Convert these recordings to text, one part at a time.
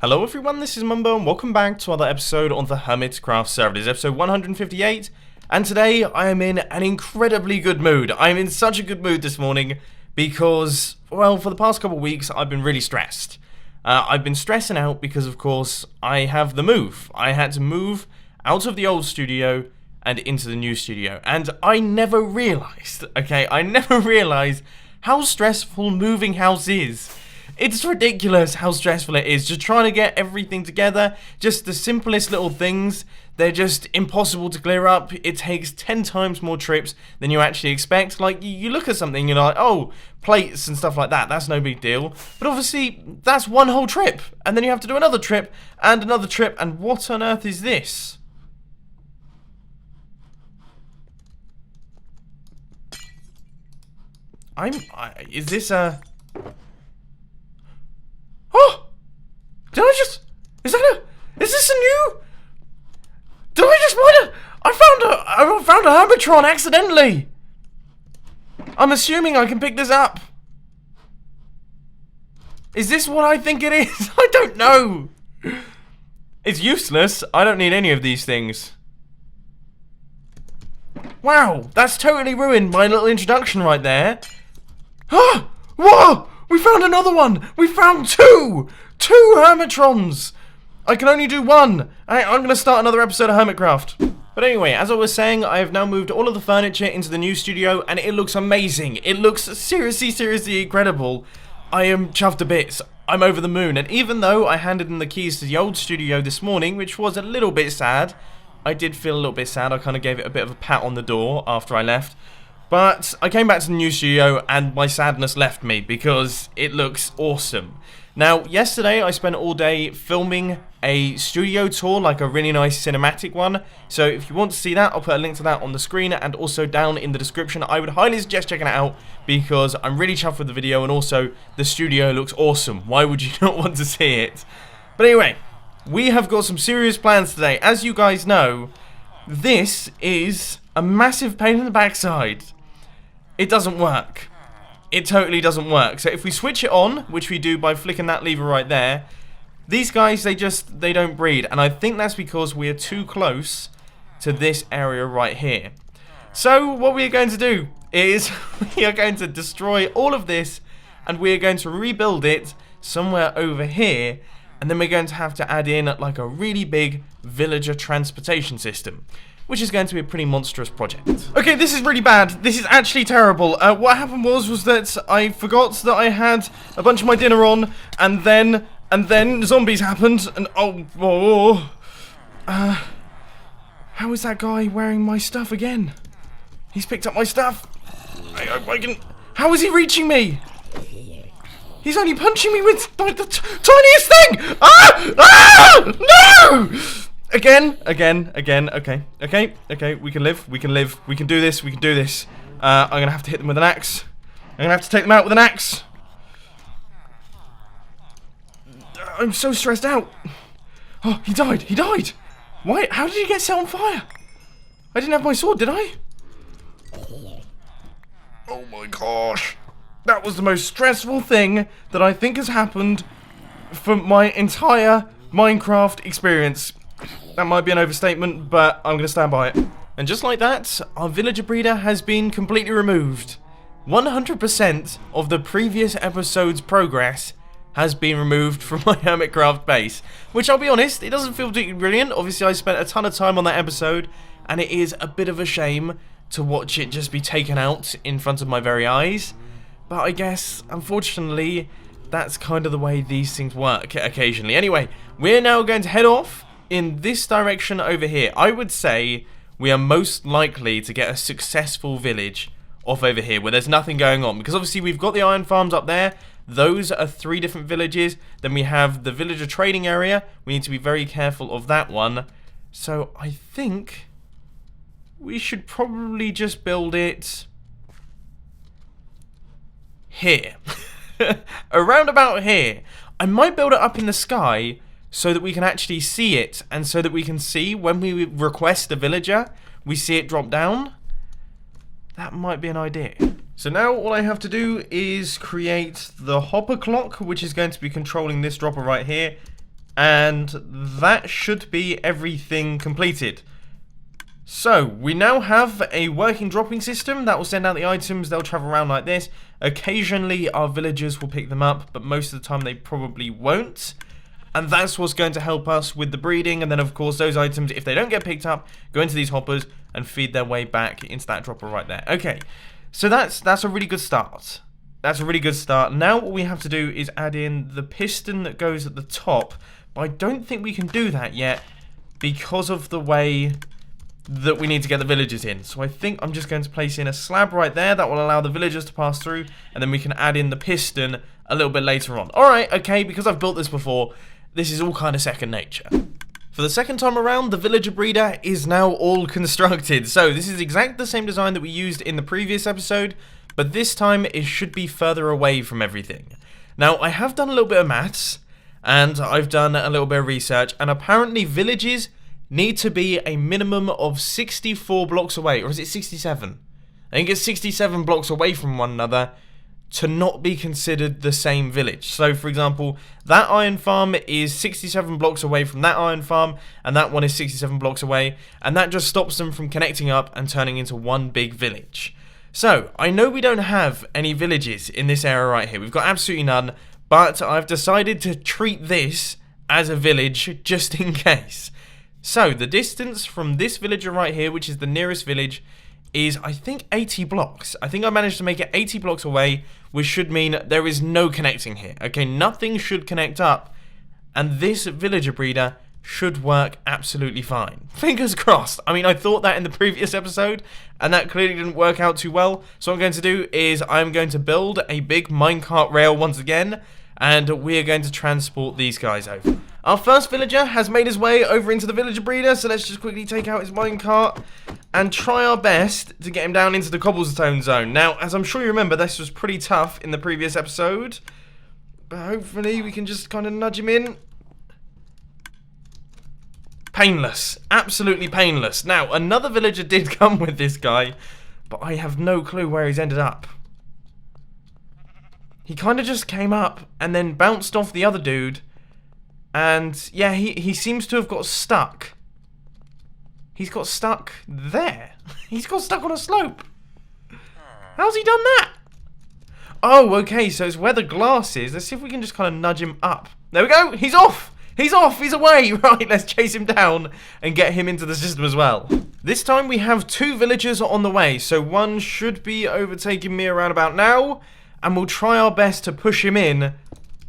Hello everyone, this is Mumbo and welcome back to another episode on the Hermitcraft server. This is episode 158 and today I am in an incredibly good mood. I am in such a good mood this morning because, well, for the past couple of weeks I've been really stressed. I've been stressing out because, of course, I have the move. I had to move out of the old studio and into the new studio. And I never realized, how stressful moving house is. It's ridiculous how stressful it is. Just trying to get everything together, just the simplest little things, they're just impossible to clear up. It takes 10 times more trips than you actually expect. Like, you look at something, you're like, oh, plates and stuff like that, that's no big deal. But obviously, that's one whole trip. And then you have to do another trip, and what on earth is this? Is this a... Oh! Is this a new... Did I just find I found a Hermitron accidentally! I'm assuming I can pick this up. Is this what I think it is? I don't know. It's useless. I don't need any of these things. Wow, that's totally ruined my little introduction right there. Ah! Whoa! We found another one! We found two! Two Hermitrons! I can only do one. I'm going to start another episode of Hermitcraft. But anyway, as I was saying, I have now moved all of the furniture into the new studio, and it looks amazing. It looks seriously incredible. I am chuffed to bits. I'm over the moon, and even though I handed in the keys to the old studio this morning, which was a little bit sad, I did feel a little bit sad. I kind of gave it a bit of a pat on the door after I left. But I came back to the new studio and my sadness left me because it looks awesome. Now, yesterday I spent all day filming a studio tour, like a really nice cinematic one. So if you want to see that, I'll put a link to that on the screen and also down in the description. I would highly suggest checking it out because I'm really chuffed with the video and also the studio looks awesome. Why would you not want to see it? But anyway, we have got some serious plans today. As you guys know, this is a massive pain in the backside. It doesn't work. It totally doesn't work. So if we switch it on, which we do by flicking that lever right there, these guys, they don't breed. And I think that's because we're too close to this area right here. So what we are going to do is we are going to destroy all of this and we are going to rebuild it somewhere over here. And then we're going to have to add in like a really big villager transportation system, which is going to be a pretty monstrous project. Okay, this is really bad. This is actually terrible. What happened was that I forgot that I had a bunch of my dinner on, and then zombies happened, and how is that guy wearing my stuff again? He's picked up my stuff. How is he reaching me? He's only punching me with like the tiniest thing! No! Again, okay, we can live, we can do this. I'm gonna have to hit them with an axe. I'm gonna have to take them out with an axe. I'm so stressed out. Oh, he died. Why? How did he get set on fire? I didn't have my sword, did I? Oh my gosh. That was the most stressful thing that I think has happened for my entire Minecraft experience. That might be an overstatement, but I'm going to stand by it. And just like that, our villager breeder has been completely removed. 100% of the previous episode's progress has been removed from my Hermitcraft base. Which, I'll be honest, it doesn't feel particularly brilliant. Obviously, I spent a ton of time on that episode, and it is a bit of a shame to watch it just be taken out in front of my very eyes. But I guess, unfortunately, that's kind of the way these things work occasionally. Anyway, we're now going to head off in this direction over here. I would say we are most likely to get a successful village off over here where there's nothing going on, because obviously we've got the iron farms up there. Those are 3 different villages. Then we have the villager trading area. We need to be very careful of that one. So I think we should probably just build it here. Around about here. I might build it up in the sky so that we can actually see it, and so that we can see when we request a villager, we see it drop down. That might be an idea. So now all I have to do is create the hopper clock, which is going to be controlling this dropper right here. And that should be everything completed. So, we now have a working dropping system that will send out the items. They'll travel around like this. Occasionally, our villagers will pick them up, but most of the time they probably won't. And that's what's going to help us with the breeding. And then, of course, those items, if they don't get picked up, go into these hoppers and feed their way back into that dropper right there. Okay, so that's a really good start. That's a really good start. Now what we have to do is add in the piston that goes at the top. But I don't think we can do that yet because of the way that we need to get the villagers in. So I think I'm just going to place in a slab right there that will allow the villagers to pass through, and then we can add in the piston a little bit later on. Alright, okay, because I've built this before, this is all kind of second nature. For the second time around, the villager breeder is now all constructed. So this is exactly the same design that we used in the previous episode, but this time it should be further away from everything. Now, I have done a little bit of maths, and I've done a little bit of research, and apparently villages need to be a minimum of 64 blocks away, or is it 67? I think it's 67 blocks away from one another to not be considered the same village. So, for example, that iron farm is 67 blocks away from that iron farm, and that one is 67 blocks away, and that just stops them from connecting up and turning into one big village. So, I know we don't have any villages in this area right here. We've got absolutely none, but I've decided to treat this as a village just in case. So, the distance from this villager right here, which is the nearest village, is, I think, 80 blocks. I think I managed to make it 80 blocks away, which should mean there is no connecting here. Okay, nothing should connect up, and this villager breeder should work absolutely fine. Fingers crossed. I mean, I thought that in the previous episode, and that clearly didn't work out too well. So what I'm going to do is I'm going to build a big minecart rail once again, and we are going to transport these guys over. Our first villager has made his way over into the villager breeder, so let's just quickly take out his minecart and try our best to get him down into the cobblestone zone. Now, as I'm sure you remember, this was pretty tough in the previous episode, but hopefully we can just kind of nudge him in. Painless. Absolutely painless. Now, another villager did come with this guy, but I have no clue where he's ended up. He kind of just came up and then bounced off the other dude. And, yeah, he seems to have got stuck. He's got stuck there. He's got stuck on a slope. How's he done that? Oh, okay, so it's where the glass is. Let's see if we can just kind of nudge him up. There we go. He's off. He's off. He's away. Right, let's chase him down and get him into the system as well. This time we have two villagers on the way. So one should be overtaking me around about now. And we'll try our best to push him in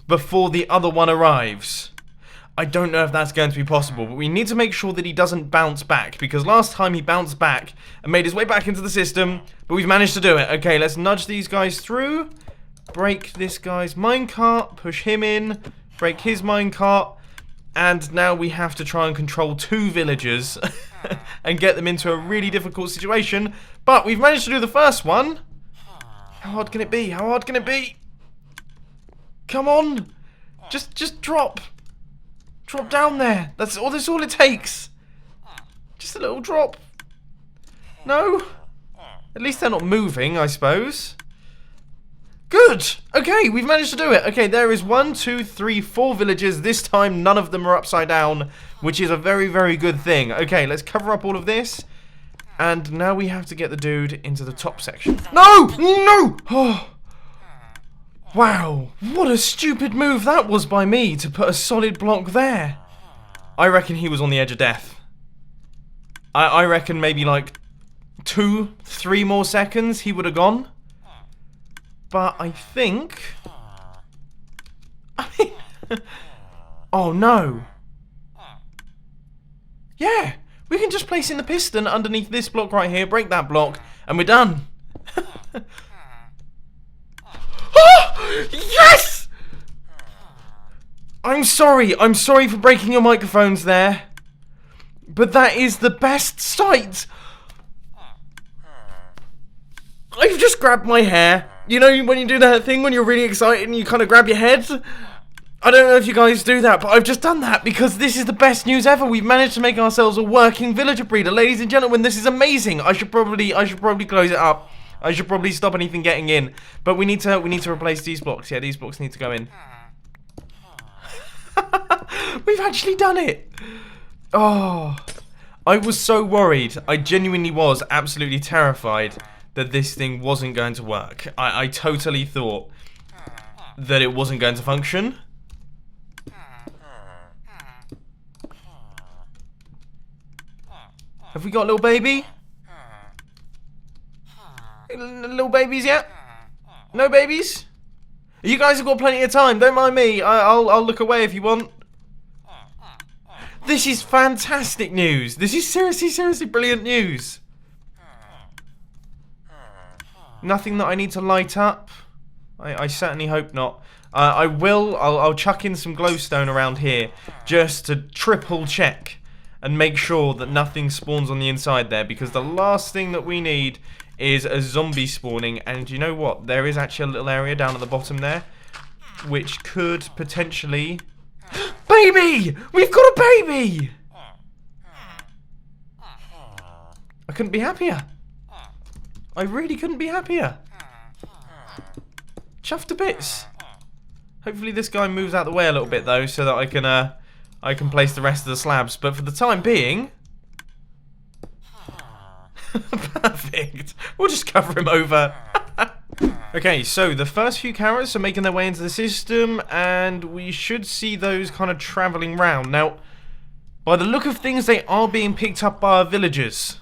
before the other one arrives. I don't know if that's going to be possible, but we need to make sure that he doesn't bounce back, because last time he bounced back and made his way back into the system, but we've managed to do it. Okay, let's nudge these guys through, break this guy's minecart, push him in, break his minecart, and now we have to try and control two villagers and get them into a really difficult situation, but we've managed to do the first one. How hard can it be? How hard can it be? Come on! Just drop! Drop down there. That's all it takes. Just a little drop. No? At least they're not moving, I suppose. Good. Okay, we've managed to do it. Okay, there is 1, 2, 3, 4 villages. This time, none of them are upside down, which is a very, very good thing. Okay, let's cover up all of this. And now we have to get the dude into the top section. No! No! Oh. Wow, what a stupid move that was by me to put a solid block there. I reckon he was on the edge of death. I reckon maybe like 2, 3 more seconds he would have gone. But I think... I mean... oh no. Yeah, we can just place in the piston underneath this block right here, break that block, and we're done. Yes! I'm sorry for breaking your microphones there. But that is the best sight. I've just grabbed my hair. You know when you do that thing when you're really excited and you kind of grab your head? I don't know if you guys do that, but I've just done that because this is the best news ever. We've managed to make ourselves a working villager breeder. Ladies and gentlemen, this is amazing. I should probably close it up. I should probably stop anything getting in. But we need to replace these blocks. Yeah, these blocks need to go in. We've actually done it! Oh, I was so worried. I genuinely was absolutely terrified that this thing wasn't going to work. I totally thought that it wasn't going to function. Have we got a little baby? Little babies yet? No babies? You guys have got plenty of time. Don't mind me. I'll look away if you want. This is fantastic news. This is seriously brilliant news. Nothing that I need to light up. I certainly hope not. I'll chuck in some glowstone around here just to triple check and make sure that nothing spawns on the inside there, because the last thing that we need is a zombie spawning. And you know what? There is actually a little area down at the bottom there which could potentially... Baby! We've got a baby! I couldn't be happier. I really couldn't be happier. Chuffed to bits. Hopefully this guy moves out the way a little bit though, so that I can place the rest of the slabs. But for the time being... Perfect. We'll just cover him over. Okay, so the first few carrots are making their way into the system, and we should see those kind of travelling round. Now, by the look of things, they are being picked up by our villagers.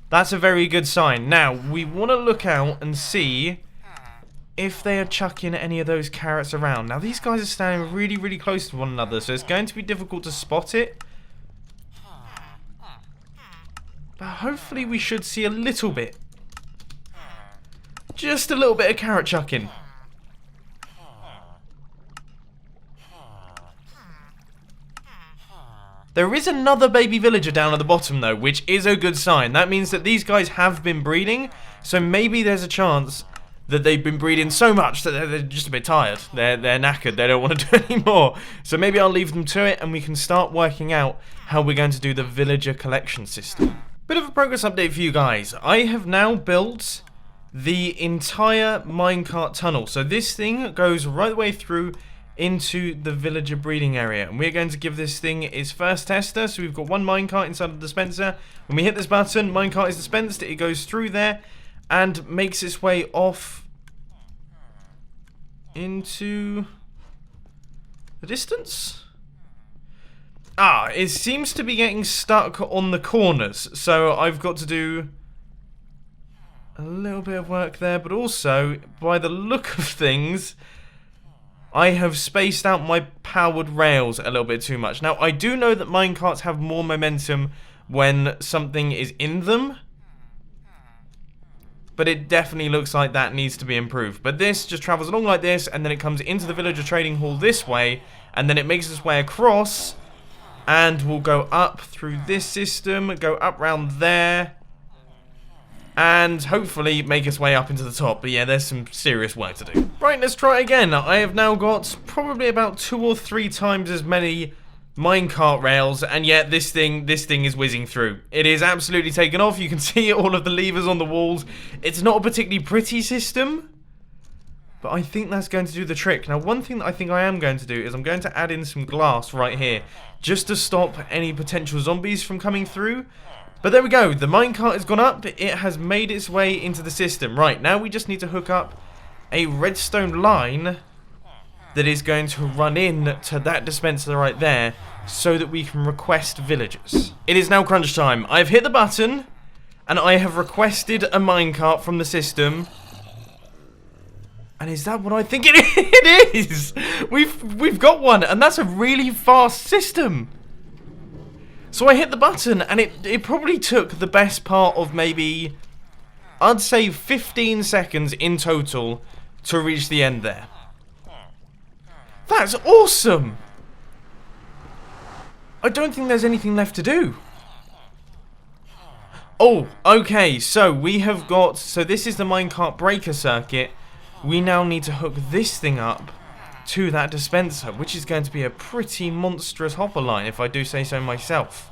That's a very good sign. Now, we want to look out and see if they are chucking any of those carrots around. Now, these guys are standing really close to one another, so it's going to be difficult to spot it. But hopefully we should see a little bit. Just a little bit of carrot chucking. There is another baby villager down at the bottom though, which is a good sign. That means that these guys have been breeding, so maybe there's a chance that they've been breeding so much that they're just a bit tired. They're knackered, they don't want to do it anymore. So maybe I'll leave them to it and we can start working out how we're going to do the villager collection system. Bit of a progress update for you guys. I have now built the entire minecart tunnel. So this thing goes right the way through into the villager breeding area, and we're going to give this thing its first tester. So we've got one minecart inside the dispenser. When we hit this button, minecart is dispensed, it goes through there and makes its way off into the distance. It seems to be getting stuck on the corners, so I've got to do a little bit of work there, but also, by the look of things, I have spaced out my powered rails a little bit too much. Now, I do know that minecarts have more momentum when something is in them, but it definitely looks like that needs to be improved. But this just travels along like this, and then it comes into the villager trading hall this way, and then it makes its way across, and we'll go up through this system, go up round there, and hopefully make its way up into the top. But yeah, there's some serious work to do. Right, let's try again. I have now got probably about 2 or 3 times as many minecart rails, and yet this thing is whizzing through. It is absolutely taken off. You can see all of the levers on the walls. It's not a particularly pretty system, but I think that's going to do the trick. Now, one thing that I think I am going to do is I'm going to add in some glass right here, just to stop any potential zombies from coming through. But there we go, the minecart has gone up, it has made its way into the system. Right, now we just need to hook up a redstone line that is going to run in to that dispenser right there, so that we can request villagers. It is now crunch time. I've hit the button, and I have requested a minecart from the system. And is that what I think it is? We've got one, and that's a really fast system. So I hit the button, and it probably took the best part of maybe, I'd say 15 seconds in total to reach the end there. That's awesome! I don't think there's anything left to do. Oh, okay, so we have got, so this is the minecart breaker circuit. We now need to hook this thing up to that dispenser, which is going to be a pretty monstrous hopper line, if I do say so myself.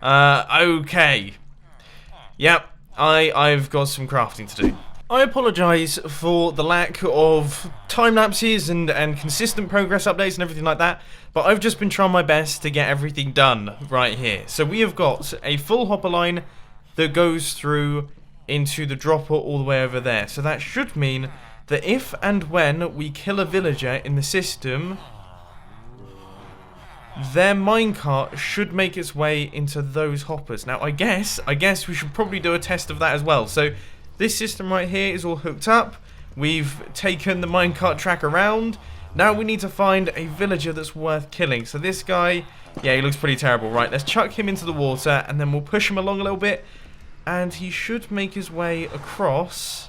Okay. Yep, I've got some crafting to do. I apologise for the lack of time lapses and consistent progress updates and everything like that, but I've just been trying my best to get everything done right here. So we have got a full hopper line that goes through into the dropper all the way over there. So that should mean that if and when we kill a villager in the system, their minecart should make its way into those hoppers. Now I guess we should probably do a test of that as well. So this system right here is all hooked up. We've taken the minecart track around. Now we need to find a villager that's worth killing. So this guy, yeah, he looks pretty terrible. Right, let's chuck him into the water and then we'll push him along a little bit. And he should make his way across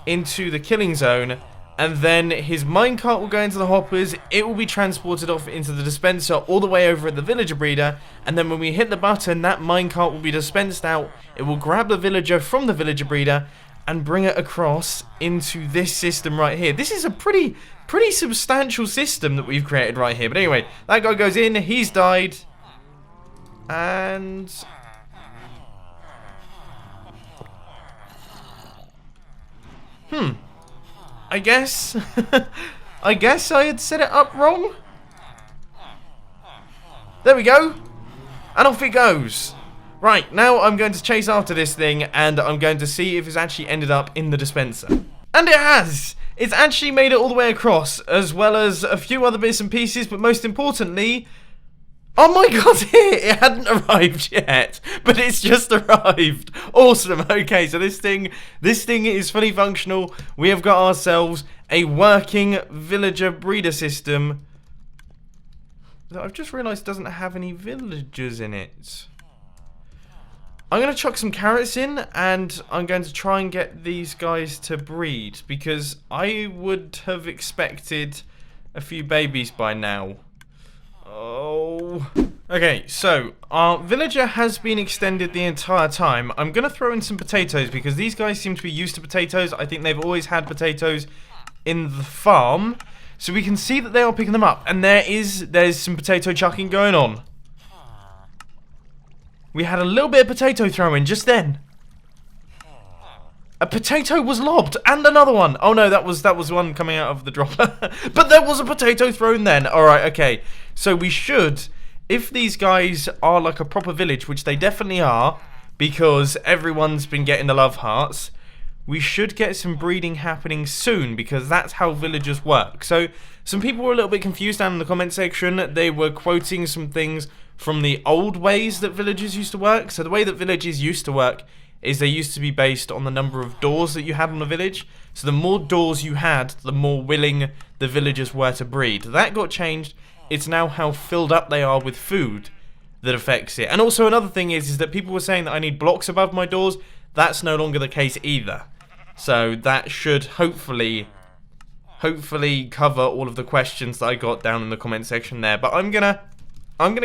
into the killing zone. And then his minecart will go into the hoppers. It will be transported off into the dispenser all the way over at the villager breeder. And then when we hit the button, that minecart will be dispensed out. It will grab the villager from the villager breeder and bring it across into this system right here. This is a pretty substantial system that we've created right here. But anyway, that guy goes in. He's died. And I guess I had set it up wrong. There we go. And off it goes. Right, now I'm going to chase after this thing and I'm going to see if it's actually ended up in the dispenser. And it has! It's actually made it all the way across, as well as a few other bits and pieces, but most importantly, oh my god, it hadn't arrived yet, but it's just arrived. Awesome. Okay, so this thing is fully functional. We have got ourselves a working villager breeder system that I've just realised doesn't have any villagers in it. I'm going to chuck some carrots in and I'm going to try and get these guys to breed, because I would have expected a few babies by now. Oh. Okay, so our villager has been extended the entire time. I'm going to throw in some potatoes because these guys seem to be used to potatoes. I think they've always had potatoes in the farm. So we can see that they are picking them up. And there's some potato chucking going on. We had a little bit of potato throwing just then. A potato was lobbed, and another one. Oh no, that was one coming out of the dropper. But there was a potato thrown then. Alright, okay. So we should, if these guys are like a proper village, which they definitely are, because everyone's been getting the love hearts, we should get some breeding happening soon, because that's how villagers work. So some people were a little bit confused down in the comment section. They were quoting some things from the old ways that villagers used to work. So the way that villages used to work is they used to be based on the number of doors that you had on a village. So the more doors you had, the more willing the villagers were to breed. That got changed. It's now how filled up they are with food that affects it. And also another thing is that people were saying that I need blocks above my doors. That's no longer the case either. So that should hopefully cover all of the questions that I got down in the comment section there. But I'm gonna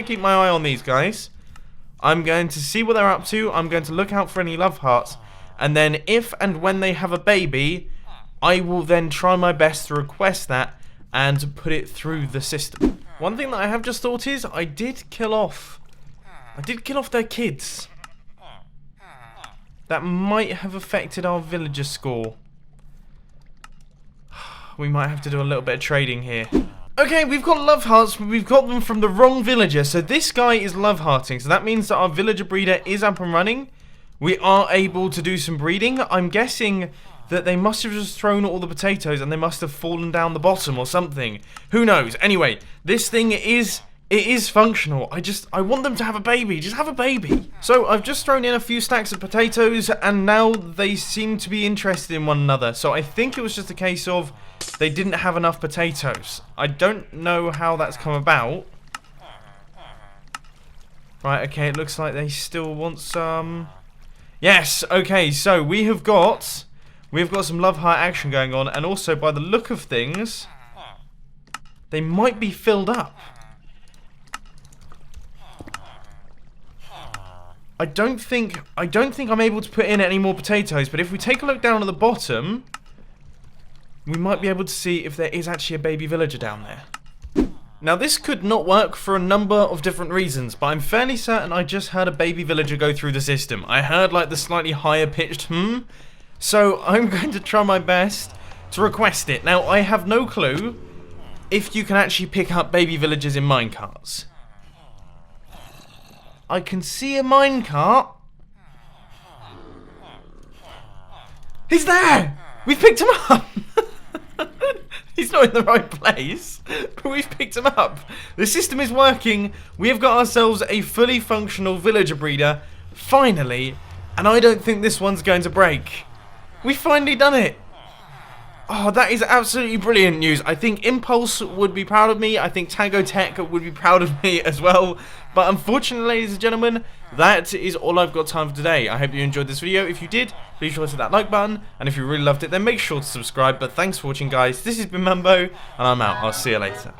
keep my eye on these guys. I'm going to see what they're up to. I'm going to look out for any love hearts. And then if and when they have a baby, I will then try my best to request that and put it through the system. One thing that I have just thought is I did kill off their kids. That might have affected our villager score. We might have to do a little bit of trading here. Okay, we've got love hearts, but we've got them from the wrong villager. So this guy is love hearting. So that means that our villager breeder is up and running. We are able to do some breeding. I'm guessing that they must have just thrown all the potatoes and they must have fallen down the bottom or something. Who knows? Anyway, this thing is functional. I want them to have a baby. Just have a baby. So I've just thrown in a few stacks of potatoes and now they seem to be interested in one another. So I think it was just a case of they didn't have enough potatoes. I don't know how that's come about. Right, okay, it looks like they still want some. Yes, okay, so we've got some love heart action going on, and also by the look of things, they might be filled up. I don't think I'm able to put in any more potatoes, but if we take a look down at the bottom, we might be able to see if there is actually a baby villager down there. Now this could not work for a number of different reasons, but I'm fairly certain I just heard a baby villager go through the system. I heard like the slightly higher pitched So I'm going to try my best to request it. Now, I have no clue if you can actually pick up baby villagers in minecarts. I can see a minecart. He's there! We've picked him up! He's not in the right place, but we've picked him up. The system is working. We have got ourselves a fully functional villager breeder, finally, and I don't think this one's going to break. We've finally done it. Oh, that is absolutely brilliant news. I think Impulse would be proud of me. I think Tango Tech would be proud of me as well. But unfortunately, ladies and gentlemen, that is all I've got time for today. I hope you enjoyed this video. If you did, please sure to hit that like button. And if you really loved it, then make sure to subscribe. But thanks for watching, guys. This has been Mumbo, and I'm out. I'll see you later.